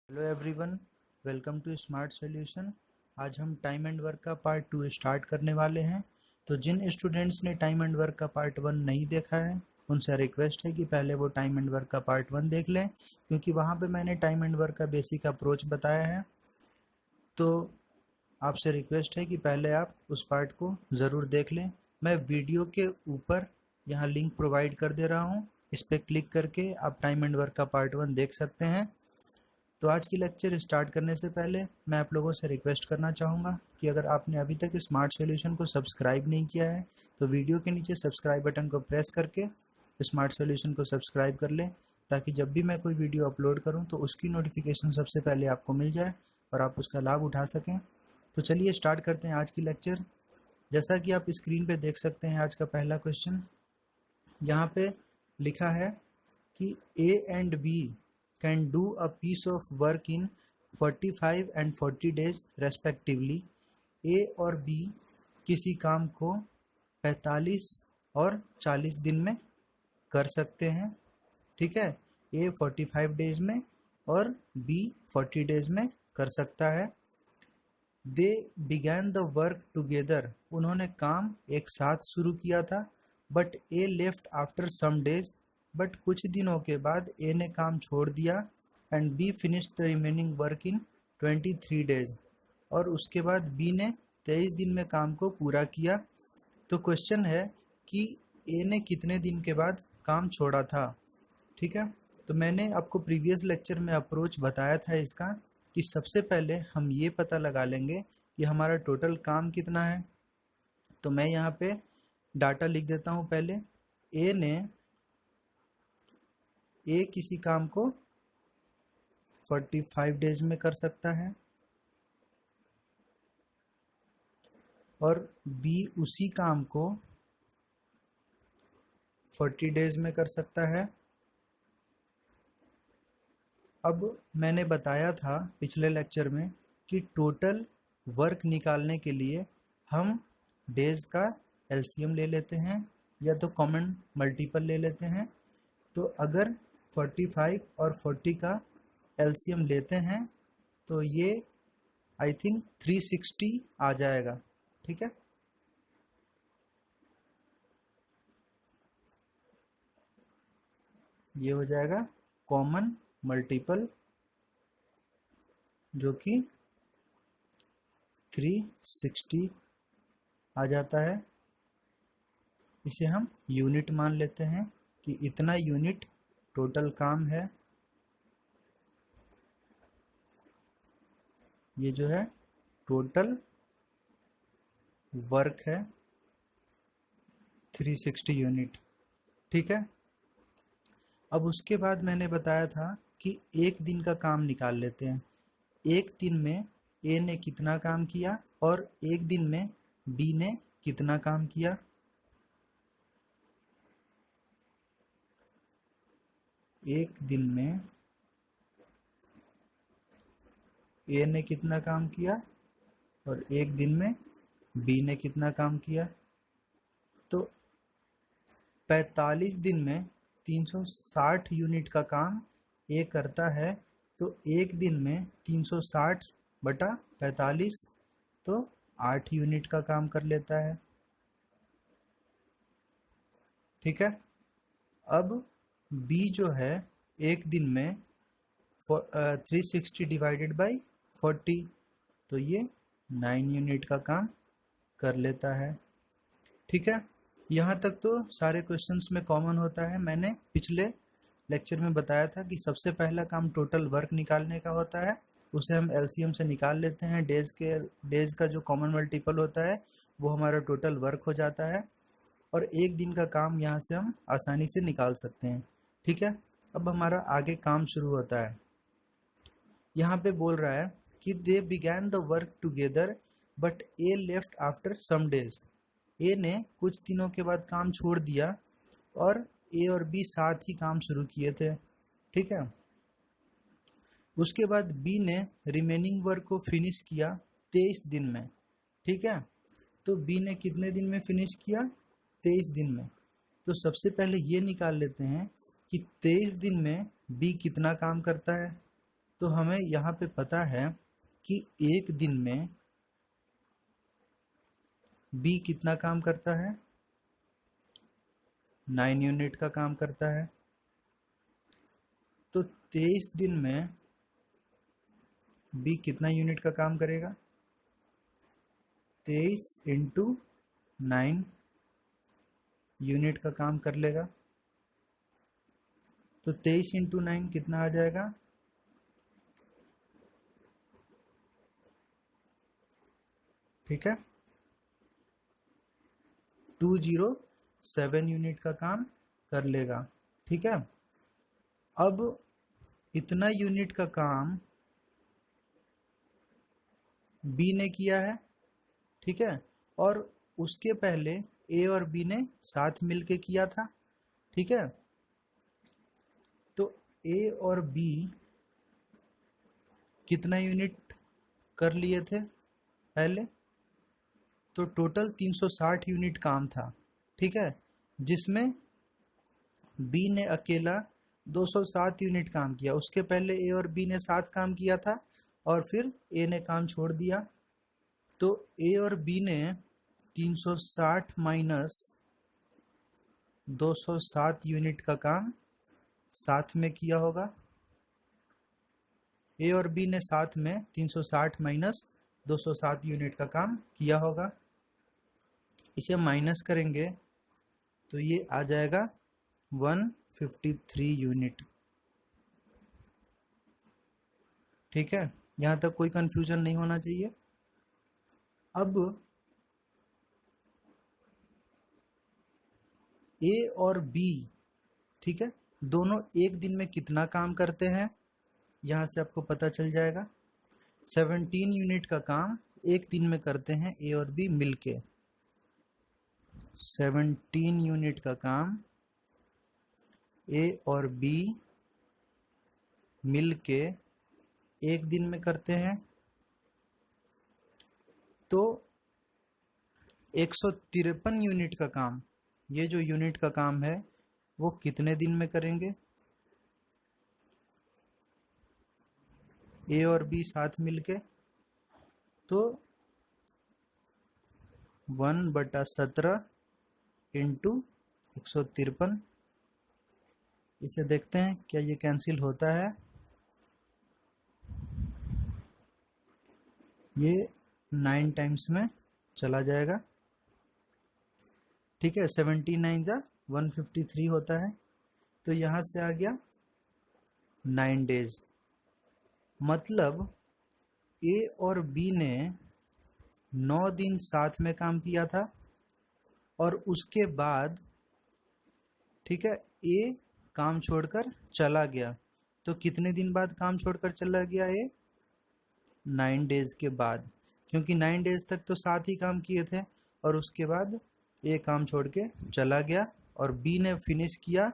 Hello everyone, welcome to smart solution. आज हम time and work का पार्ट 2 स्टार्ट करने वाले हैं। तो जिन स्टूडेंट्स ने टाइम एंड वर्क का पार्ट 1 नहीं देखा है, उनसे रिक्वेस्ट है कि पहले वो टाइम एंड वर्क का पार्ट 1 देख लें, क्योंकि वहाँ पे मैंने टाइम एंड वर्क का बेसिक अप्रोच बताया है। तो आपसे रिक्वेस्ट है कि पहले आप उस पार्ट को ज़रूर देख लें। मैं वीडियो के ऊपर यहाँ लिंक प्रोवाइड कर दे रहा हूँ, इस पर क्लिक करके आप टाइम एंड वर्क का पार्ट 1 देख सकते हैं। तो आज की लेक्चर स्टार्ट करने से पहले मैं आप लोगों से रिक्वेस्ट करना चाहूँगा कि अगर आपने अभी तक स्मार्ट सॉल्यूशन को सब्सक्राइब नहीं किया है तो वीडियो के नीचे सब्सक्राइब बटन को प्रेस करके स्मार्ट सॉल्यूशन को सब्सक्राइब कर लें, ताकि जब भी मैं कोई वीडियो अपलोड करूं तो उसकी नोटिफिकेशन सबसे पहले आपको मिल जाए और आप उसका लाभ उठा सकें। तो चलिए स्टार्ट करते हैं आज की लेक्चर। जैसा कि आप स्क्रीन पे देख सकते हैं, आज का पहला क्वेश्चन यहाँ पे लिखा है कि A and B can do a piece of work in 45 and 40 days respectively। A और B किसी काम को 45 और 40 दिन में कर सकते हैं, ठीक है। A 45 डेज में और B 40 डेज में कर सकता है। They began the work together, उन्होंने काम एक साथ शुरू किया था। But A left after some days, but कुछ दिनों के बाद ए ने काम छोड़ दिया। And B finish the remaining work in 23 days, और उसके बाद बी ने 23 दिन में काम को पूरा किया। तो क्वेश्चन है कि ए ने कितने दिन के बाद काम छोड़ा था, ठीक है। तो मैंने आपको प्रीवियस लेक्चर में अप्रोच बताया था इसका, कि सबसे पहले हम ये पता लगा लेंगे कि हमारा टोटल काम कितना है। तो मैं यहाँ पे डाटा लिख देता हूँ। पहले ए किसी काम को 45 डेज में कर सकता है और बी उसी काम को 40 डेज में कर सकता है। अब मैंने बताया था पिछले लेक्चर में कि टोटल वर्क निकालने के लिए हम डेज का एलसीएम ले लेते हैं या तो कॉमन मल्टीपल ले लेते हैं। तो अगर 45 और 40 का एलसीएम लेते हैं तो ये आई थिंक 360 आ जाएगा, ठीक है। ये हो जाएगा कॉमन मल्टीपल, जो कि 360 आ जाता है। इसे हम यूनिट मान लेते हैं कि इतना यूनिट टोटल काम है। ये जो है टोटल वर्क है 360 यूनिट, ठीक है। अब उसके बाद मैंने बताया था कि एक दिन का काम निकाल लेते हैं। एक दिन में ए ने कितना काम किया और एक दिन में बी ने कितना काम किया। एक दिन में ए ने कितना काम किया और एक दिन में बी ने कितना काम किया। तो 45 दिन में 360 यूनिट का काम ए करता है, तो एक दिन में 360 बटा 45 तो 8 यूनिट का काम कर लेता है, ठीक है। अब बी जो है एक दिन में 360 डिवाइडेड बाई 40, तो ये 9 यूनिट का काम कर लेता है, ठीक है। यहाँ तक तो सारे क्वेश्चंस में कॉमन होता है। मैंने पिछले लेक्चर में बताया था कि सबसे पहला काम टोटल वर्क निकालने का होता है, उसे हम एलसीएम से निकाल लेते हैं। डेज का जो कॉमन मल्टीपल होता है वो हमारा टोटल वर्क हो जाता है, और एक दिन का काम यहाँ से हम आसानी से निकाल सकते हैं, ठीक है। अब हमारा आगे काम शुरू होता है। यहाँ पे बोल रहा है कि they began the work together but A left after some days. A ने कुछ दिनों के बाद काम छोड़ दिया और ए और बी साथ ही काम शुरू किए थे, ठीक है। उसके बाद बी ने रिमेनिंग वर्क को फिनिश किया 23 दिन में, ठीक है। तो बी ने कितने दिन में फिनिश किया? 23 दिन में। तो सबसे पहले ये निकाल लेते हैं कि 23 दिन में बी कितना काम करता है। तो हमें यहाँ पे पता है कि एक दिन में बी कितना काम करता है, 9 यूनिट का काम करता है। तो 23 दिन में बी कितना यूनिट का काम करेगा, 23 इंटू 9 यूनिट का काम कर लेगा। तो 23 इंटू 9 कितना आ जाएगा, ठीक है, 207 यूनिट का काम कर लेगा। ठीक है, अब इतना यूनिट का काम बी ने किया है, ठीक है, और उसके पहले ए और बी ने साथ मिलके किया था। ठीक है, तो ए और बी कितना यूनिट कर लिए थे पहले, तो टोटल 360 यूनिट काम था। ठीक है, जिसमें बी ने अकेला 207 यूनिट काम किया। उसके पहले ए और बी ने साथ काम किया था और फिर ए ने काम छोड़ दिया। तो ए और बी ने 360 माइनस 207 यूनिट का काम साथ में किया होगा। ए और बी ने साथ में 360 माइनस 207 यूनिट का काम किया होगा। इसे माइनस करेंगे तो ये आ जाएगा 153 यूनिट। ठीक है, यहाँ तक कोई कंफ्यूजन नहीं होना चाहिए। अब ए और बी, ठीक है, दोनों एक दिन में कितना काम करते हैं, यहाँ से आपको पता चल जाएगा। 17 यूनिट का काम एक दिन में करते हैं ए और बी मिलके। 17 यूनिट का काम ए और बी मिलके एक दिन में करते हैं। तो 153 यूनिट का काम, ये जो यूनिट का काम है वो कितने दिन में करेंगे, ए और बी साथ मिलके। तो 1/17 इंटू 153। इसे देखते हैं क्या ये कैंसिल होता है। ये 9 टाइम्स में चला जाएगा। ठीक है, 79 जा 153 होता है। तो यहाँ से आ गया 9 डेज। मतलब ए और बी ने 9 दिन साथ में काम किया था और उसके बाद, ठीक है, ए काम छोड़कर चला गया। तो कितने दिन बाद काम छोड़कर चला गया ए, 9 डेज के बाद, क्योंकि 9 डेज तक तो साथ ही काम किए थे और उसके बाद ए काम छोड़ के चला गया और बी ने फिनिश किया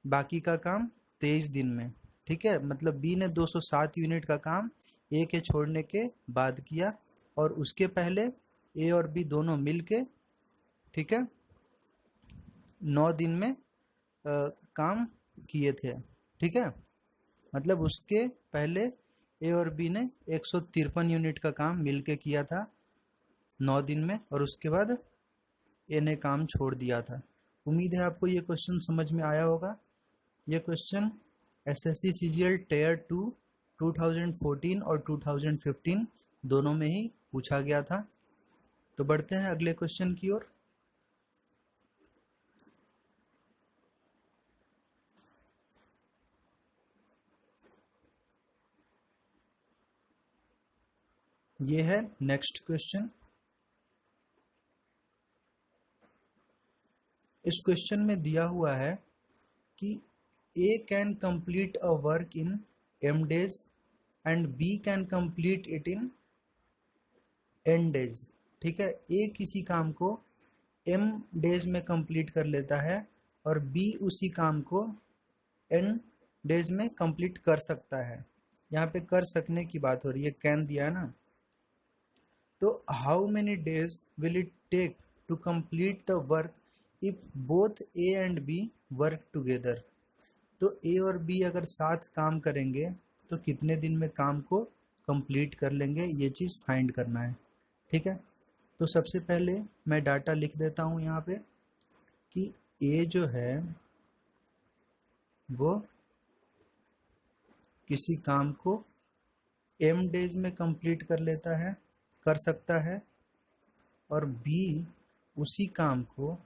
बाकी का काम 23 दिन में। ठीक है, मतलब बी ने 207 यूनिट का काम ए के छोड़ने के बाद किया और उसके पहले ए और बी दोनों मिलके, ठीक है, 9 दिन में काम किए थे। ठीक है, मतलब उसके पहले ए और बी ने 153 यूनिट का काम मिलके किया था 9 दिन में और उसके बाद ए ने काम छोड़ दिया था। उम्मीद है आपको ये क्वेश्चन समझ में आया होगा। ये क्वेश्चन एसएससी सीजीएल टियर 2 2014 और 2015 दोनों में ही पूछा गया था। तो बढ़ते हैं अगले क्वेश्चन की ओर। ये है नेक्स्ट क्वेश्चन। इस क्वेश्चन में दिया हुआ है कि A can complete a work in m days and B can complete it in n days। ठीक है, A किसी काम को m डेज में कंप्लीट कर लेता है और B उसी काम को n डेज में कंप्लीट कर सकता है। यहाँ पे कर सकने की बात हो रही है, कैन दिया है ना। तो how many days will it take to complete the work if both A and B work together. तो A और B अगर साथ काम करेंगे तो कितने दिन में काम को कंप्लीट कर लेंगे, ये चीज़ फाइंड करना है। ठीक है, तो सबसे पहले मैं डाटा लिख देता हूँ यहाँ पे कि ए जो है वो किसी काम को m डेज में कंप्लीट कर सकता है, और बी उसी काम को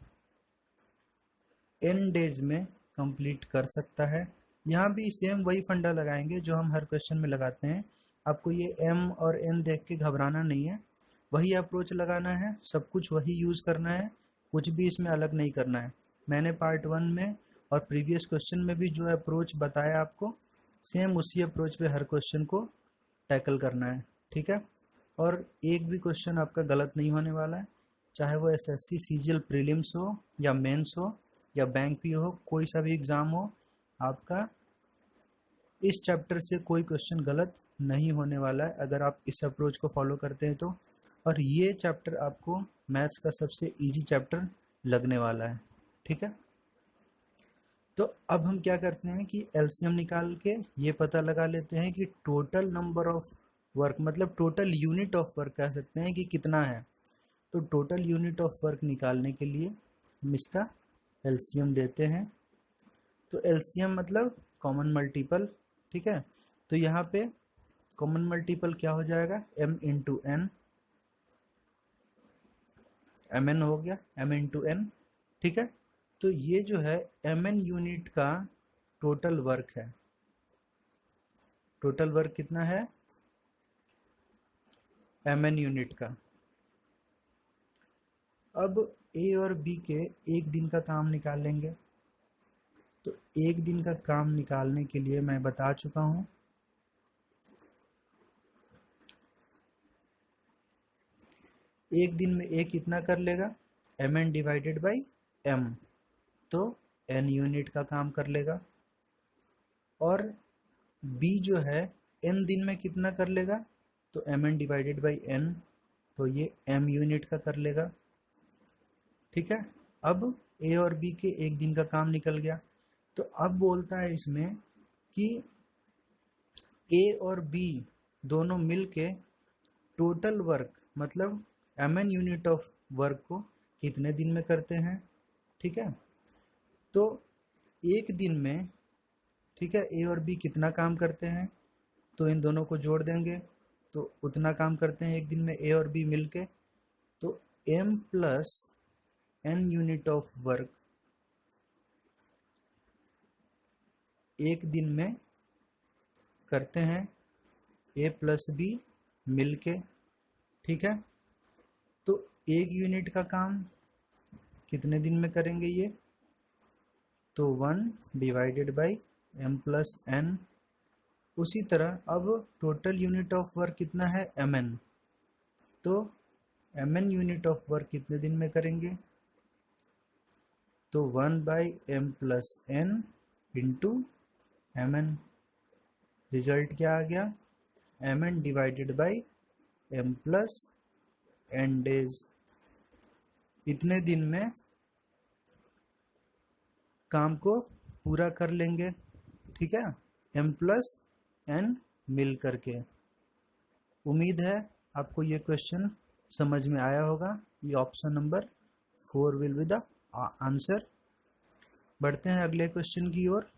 n डेज में कंप्लीट कर सकता है। यहाँ भी सेम वही फंडा लगाएंगे जो हम हर क्वेश्चन में लगाते हैं। आपको ये m और n देख के घबराना नहीं है, वही अप्रोच लगाना है, सब कुछ वही यूज़ करना है, कुछ भी इसमें अलग नहीं करना है। मैंने पार्ट 1 में और प्रीवियस क्वेश्चन में भी जो अप्रोच बताया आपको, सेम उसी अप्रोच पे हर क्वेश्चन को टैकल करना है। ठीक है, और एक भी क्वेश्चन आपका गलत नहीं होने वाला है, चाहे वो एसएससी सीजीएल प्रीलिम्स हो या मेंस हो या बैंक पी हो, कोई सा भी एग्ज़ाम हो, आपका इस चैप्टर से कोई क्वेश्चन गलत नहीं होने वाला है अगर आप इस अप्रोच को फॉलो करते हैं तो। और ये चैप्टर आपको मैथ्स का सबसे इजी चैप्टर लगने वाला है। ठीक है, तो अब हम क्या करते हैं कि एलसीएम निकाल के ये पता लगा लेते हैं कि टोटल नंबर ऑफ वर्क, मतलब टोटल यूनिट ऑफ वर्क कह सकते हैं कि कितना है। तो टोटल यूनिट ऑफ वर्क निकालने के लिए हम इसका एलसीएम देते हैं। तो एलसीएम मतलब कॉमन मल्टीपल। ठीक है, तो यहाँ पे कॉमन मल्टीपल क्या हो जाएगा, m into n, m n हो गया, m इंटू एन। ठीक है, तो ये जो है mn यूनिट का टोटल वर्क है। टोटल वर्क कितना है, mn यूनिट का। अब ए और बी के एक दिन का काम निकाल लेंगे। तो एक दिन का काम निकालने के लिए मैं बता चुका हूँ, एक दिन में ए कितना कर लेगा, mn डिवाइडेड बाई m, तो n यूनिट का काम कर लेगा। और b जो है n दिन में कितना कर लेगा, तो mn डिवाइडेड बाई n, तो ये m यूनिट का कर लेगा। ठीक है, अब a और b के एक दिन का काम निकल गया। तो अब बोलता है इसमें कि a और b दोनों मिलके टोटल वर्क मतलब mn यूनिट ऑफ वर्क को कितने दिन में करते हैं। ठीक है, तो एक दिन में, ठीक है, ए और बी कितना काम करते हैं, तो इन दोनों को जोड़ देंगे तो उतना काम करते हैं एक दिन में ए और बी मिलके। तो m plus n unit of work एक दिन में करते हैं ए प्लस बी मिलके। ठीक है, तो एक यूनिट का काम कितने दिन में करेंगे ये, तो 1 divided by m plus n। उसी तरह अब टोटल यूनिट ऑफ वर्क कितना है, mn, तो mn यूनिट ऑफ वर्क कितने दिन में करेंगे, तो 1 by m plus n into mn। Result क्या आ गया, mn divided by m plus n days. इतने दिन में काम को पूरा कर लेंगे। ठीक है, m प्लस n मिल करके। उम्मीद है आपको ये क्वेश्चन समझ में आया होगा। ये option number 4 will be the answer. बढ़ते हैं अगले क्वेश्चन की ओर।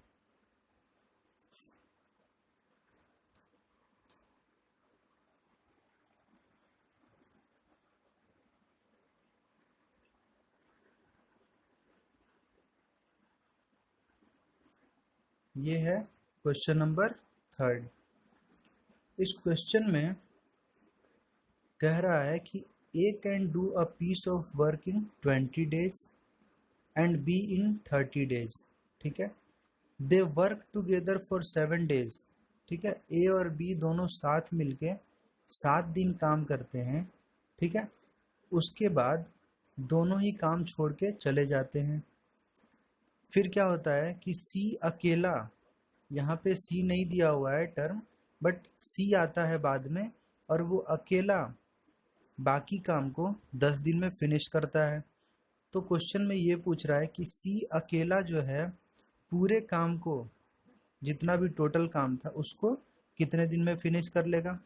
ये है क्वेश्चन नंबर 3। इस क्वेश्चन में कह रहा है कि A can do a piece of work in 20 days and B in 30 days. ठीक है, they work together for 7 days. ठीक है, A और B दोनों साथ मिलके 7 दिन काम करते हैं। ठीक है, उसके बाद दोनों ही काम छोड़ के चले जाते हैं। फिर क्या होता है कि C अकेला, यहाँ पे C नहीं दिया हुआ है टर्म, बट C आता है बाद में, और वो अकेला बाकी काम को 10 दिन में फिनिश करता है। तो क्वेश्चन में ये पूछ रहा है कि C अकेला जो है पूरे काम को, जितना भी टोटल काम था उसको कितने दिन में फिनिश कर लेगा।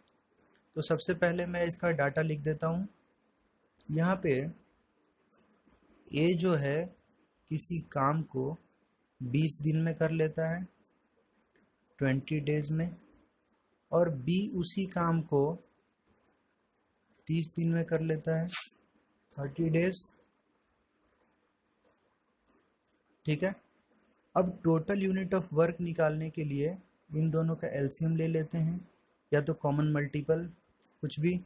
तो सबसे पहले मैं इसका डाटा लिख देता हूँ। यहाँ पे ए जो है किसी काम को 20 दिन में कर लेता है, 20 डेज में, और बी उसी काम को 30 दिन में कर लेता है, 30 डेज। ठीक है। अब टोटल यूनिट ऑफ वर्क निकालने के लिए इन दोनों का एलसीएम ले लेते हैं, या तो कॉमन मल्टीपल, कुछ भी।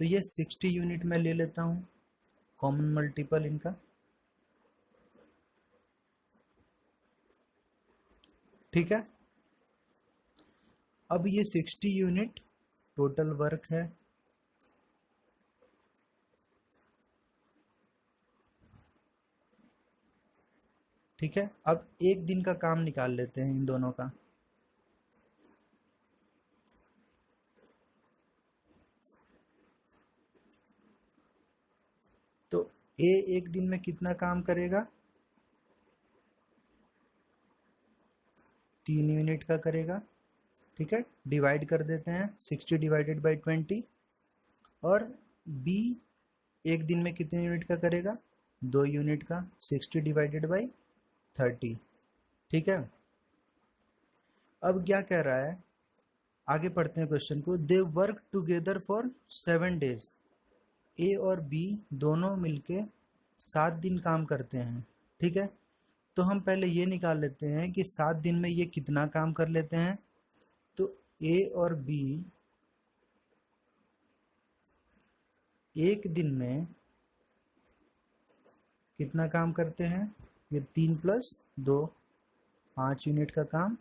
तो ये 60 यूनिट में ले लेता हूँ कॉमन मल्टीपल इनका। ठीक है। अब ये 60 यूनिट टोटल वर्क है। ठीक है। अब एक दिन का काम निकाल लेते हैं इन दोनों का। तो ए एक दिन में कितना काम करेगा, 3 यूनिट का करेगा। ठीक है। डिवाइड कर देते हैं, 60 डिवाइडेड बाई 20। और बी एक दिन में कितने यूनिट का करेगा, 2 यूनिट का, 60 डिवाइडेड बाई 30। ठीक है। अब क्या कह रहा है, आगे पढ़ते हैं क्वेश्चन को। They work together for 7 days. A और बी दोनों मिलके 7 दिन काम करते हैं। ठीक है। तो हम पहले ये निकाल लेते हैं कि 7 दिन में ये कितना काम कर लेते हैं। तो ए और बी एक दिन में कितना काम करते हैं, ये 3 + 2, 5 यूनिट का काम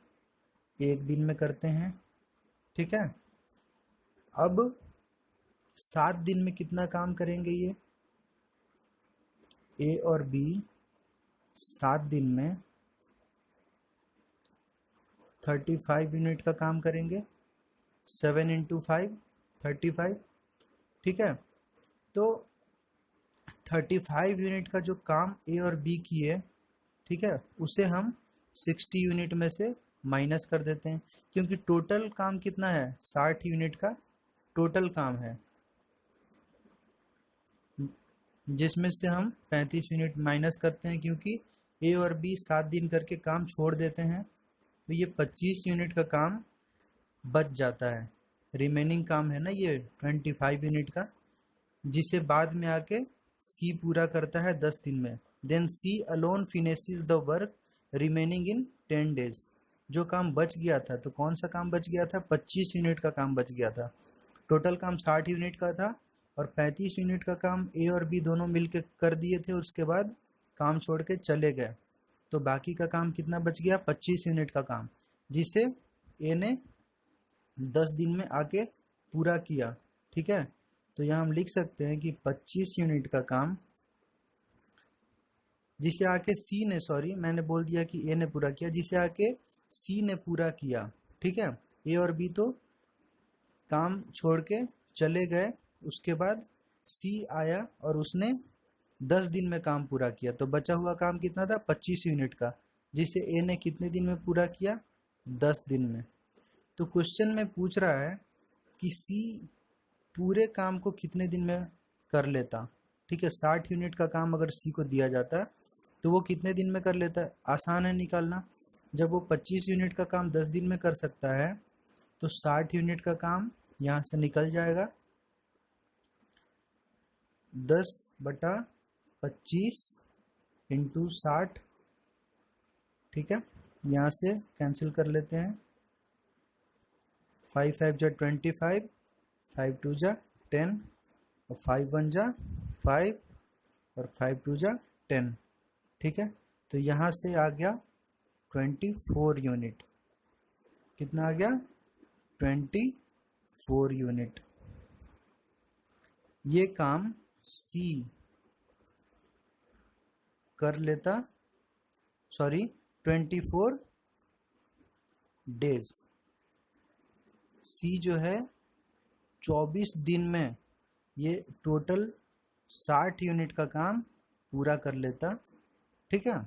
एक दिन में करते हैं। ठीक है। अब 7 दिन में कितना काम करेंगे ये, ए और बी 7 दिन में 35 यूनिट का काम करेंगे। 7 × 5 35। ठीक है। तो 35 यूनिट का जो काम ए और बी किए, ठीक है, उसे हम 60 यूनिट में से माइनस कर देते हैं, क्योंकि टोटल काम कितना है, 60 यूनिट का टोटल काम है, जिसमें से हम 35 यूनिट माइनस करते हैं, क्योंकि ए और बी 7 दिन करके काम छोड़ देते हैं। तो ये 25 यूनिट का काम बच जाता है। रिमेनिंग काम है ना ये 25 यूनिट का, जिसे बाद में आके सी पूरा करता है 10 दिन में। Then C alone finishes the work remaining in 10 days. जो काम बच गया था, तो कौन सा काम बच गया था, 25 यूनिट का काम बच गया था। टोटल काम 60 यूनिट का था, और 35 यूनिट का काम ए और बी दोनों मिलकर कर दिए थे, उसके बाद काम छोड़ के चले गए। तो बाकी का काम कितना बच गया, 25 यूनिट का काम, जिसे ए ने 10 दिन में आके पूरा किया। ठीक है। तो यहाँ हम लिख सकते हैं कि 25 यूनिट का काम जिसे आके सी ने, सॉरी मैंने बोल दिया कि ए ने पूरा किया, जिसे आके सी ने पूरा किया। ठीक है। ए और बी तो काम छोड़ के चले गए, उसके बाद सी आया और उसने 10 दिन में काम पूरा किया। तो बचा हुआ काम कितना था, 25 यूनिट का, जिसे ए ने कितने दिन में पूरा किया, 10 दिन में। तो क्वेश्चन में पूछ रहा है कि सी पूरे काम को कितने दिन में कर लेता। ठीक है। 60 यूनिट का काम अगर सी को दिया जाता तो वो कितने दिन में कर लेता है, आसान है निकालना। जब वो 25 यूनिट का काम 10 दिन में कर सकता है, तो 60 यूनिट का काम यहाँ से निकल जाएगा, 10/25 × 60। ठीक है। यहाँ से कैंसिल कर लेते हैं, 5 × 5 = 25, 5 × 2 = 10, और 5 × 1 = 5, और 5 × 2 = 10। ठीक है। तो यहाँ से आ गया 24 यूनिट। कितना आ गया, 24 यूनिट। ये काम सी कर लेता, सॉरी 24 डेज। सी जो है 24 दिन में ये टोटल 60 यूनिट का काम पूरा कर लेता। ठीक है।